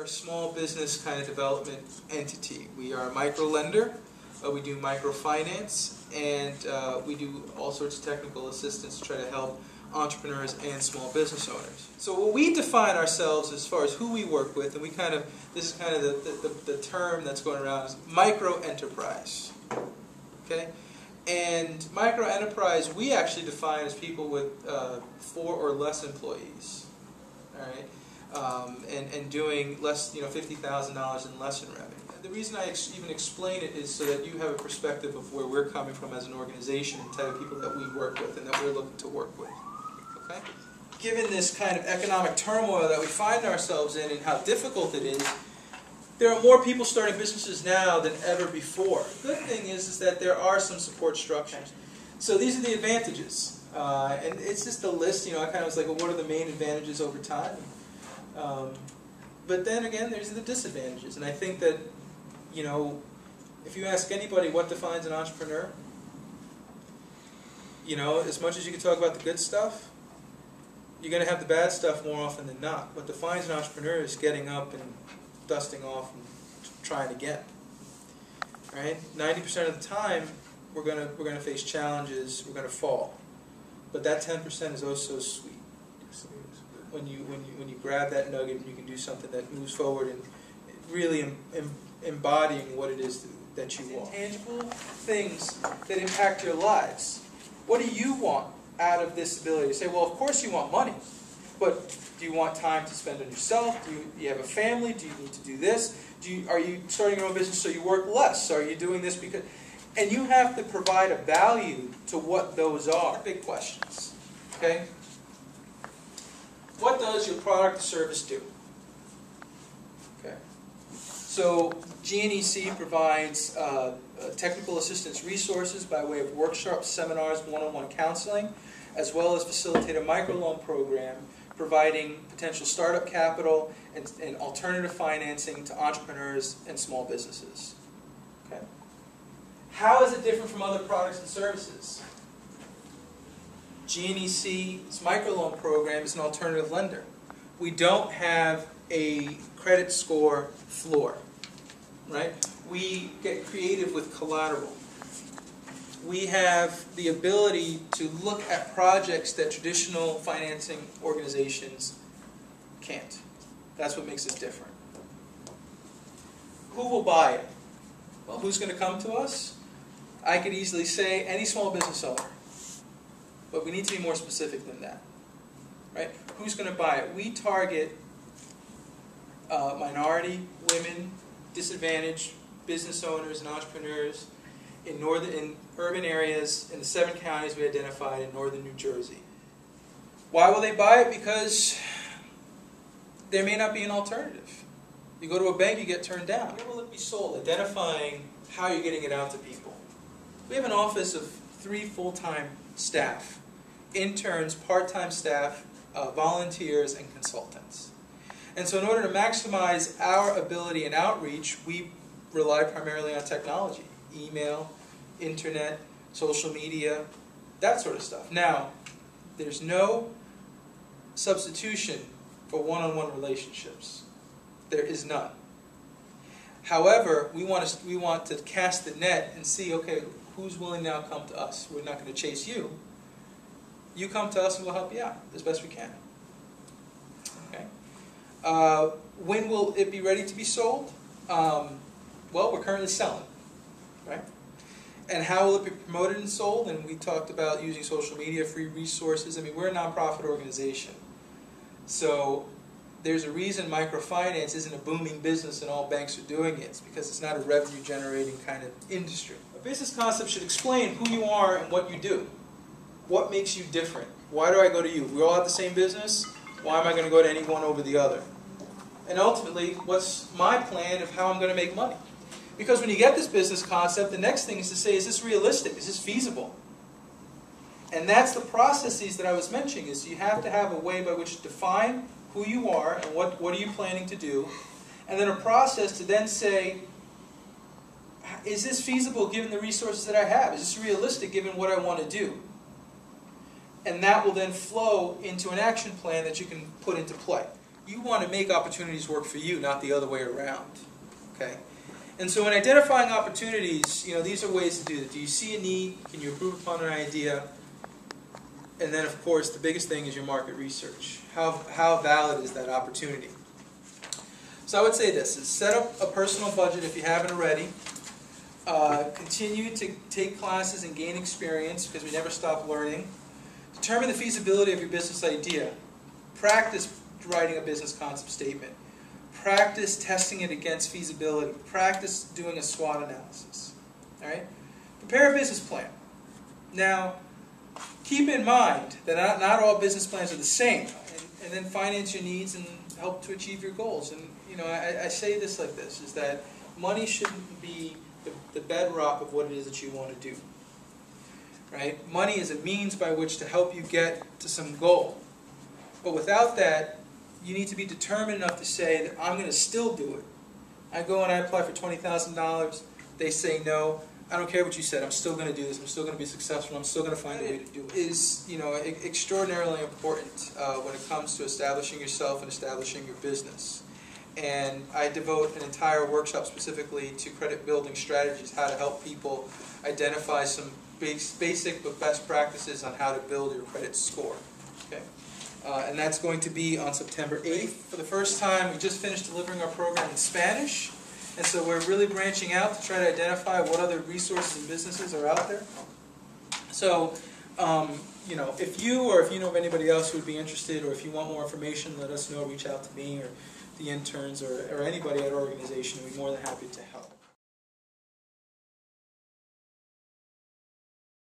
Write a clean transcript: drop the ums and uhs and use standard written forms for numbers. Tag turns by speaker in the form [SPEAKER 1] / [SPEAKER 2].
[SPEAKER 1] We're a small business kind of development entity. We are a micro lender, we do microfinance, and we do all sorts of technical assistance to try to help entrepreneurs and small business owners. So what we define ourselves as far as who we work with, and this is kind of the term that's going around, is micro enterprise. Okay? And micro enterprise we actually define as people with 4 or less employees. All right? And doing less, $50,000 and less in revenue. The reason I even explain it is so that you have a perspective of where we're coming from as an organization and the type of people that we work with and that we're looking to work with. Okay? Given this kind of economic turmoil that we find ourselves in and how difficult it is, there are more people starting businesses now than ever before. The good thing is that there are some support structures. So these are the advantages. And it's just a list, I kind of was like, well, what are the main advantages over time? But then again, there's the disadvantages. And I think that, if you ask anybody what defines an entrepreneur, as much as you can talk about the good stuff, you're going to have the bad stuff more often than not. What defines an entrepreneur is getting up and dusting off and trying again. Right? 90% of the time, we're going to face challenges. We're going to fall, but that 10% is oh so sweet. When you grab that nugget and you can do something that moves forward and really embodying what it is that you want. Tangible things that impact your lives. What do you want out of this ability? You say, well, of course you want money, but do you want time to spend on yourself? Do you have a family? Do you need to do this? Are you starting your own business so you work less? Are you doing this because... And you have to provide a value to what those are. Big questions. Okay? What does your product or service do? Okay. So GNEC provides technical assistance resources by way of workshops, seminars, one-on-one counseling, as well as facilitate a microloan program providing potential startup capital and alternative financing to entrepreneurs and small businesses. Okay. How is it different from other products and services? GNEC's microloan program is an alternative lender. We don't have a credit score floor, right? We get creative with collateral. We have the ability to look at projects that traditional financing organizations can't. That's what makes us different. Who will buy it? Well, who's going to come to us? I could easily say any small business owner. But we need to be more specific than that. Right? Who's going to buy it? We target minority, women, disadvantaged business owners and entrepreneurs in urban areas in the 7 counties we identified in northern New Jersey. Why will they buy it? Because there may not be an alternative. You go to a bank, you get turned down. Where will it be sold? Identifying how you're getting it out to people. We have an office of 3 full-time staff, interns, part-time staff, volunteers, and consultants. And so in order to maximize our ability and outreach, we rely primarily on technology, email, internet, social media, that sort of stuff. Now, there's no substitution for one-on-one relationships. There is none. However, we want to cast the net and see, okay, who's willing now to come to us? We're not going to chase you. You come to us and we'll help you out as best we can. Okay. When will it be ready to be sold? Well, we're currently selling, right? And how will it be promoted and sold? And we talked about using social media, free resources. I mean, we're a nonprofit organization. So there's a reason microfinance isn't a booming business and all banks are doing it. It's because it's not a revenue-generating kind of industry. A business concept should explain who you are and what you do. What makes you different? Why do I go to you? We all have the same business. Why am I going to go to any one over the other? And ultimately, what's my plan of how I'm going to make money? Because when you get this business concept, the next thing is to say, is this realistic? Is this feasible? And that's the processes that I was mentioning, is you have to have a way by which to define who you are and what are you planning to do, and then a process to then say, is this feasible given the resources that I have? Is this realistic given what I want to do? And that will then flow into an action plan that you can put into play. You want to make opportunities work for you, not the other way around. Okay? And so when identifying opportunities, these are ways to do that. Do you see a need? Can you improve upon an idea? And then, of course, the biggest thing is your market research. How valid is that opportunity? So I would say this, is set up a personal budget if you haven't already. Continue to take classes and gain experience, because we never stop learning. Determine the feasibility of your business idea. Practice writing a business concept statement. Practice testing it against feasibility. Practice doing a SWOT analysis. All right? Prepare a business plan. Now, keep in mind that not all business plans are the same, and then finance your needs and help to achieve your goals. And I say this like this, is that money shouldn't be the bedrock of what it is that you want to do. Right? Money is a means by which to help you get to some goal. But without that, you need to be determined enough to say that I'm going to still do it. I go and I apply for $20,000. They say no. I don't care what you said. I'm still going to do this. I'm still going to be successful. I'm still going to find a way to do it. Is extraordinarily important when it comes to establishing yourself and establishing your business. And I devote an entire workshop specifically to credit building strategies, how to help people identify some basic but best practices on how to build your credit score. Okay. And that's going to be on September 8th. For the first time, we just finished delivering our program in Spanish, and so we're really branching out to try to identify what other resources and businesses are out there. So, if you know of anybody else who would be interested, or if you want more information, let us know. Reach out to me or the interns or anybody at our organization. We'd be more than happy to help.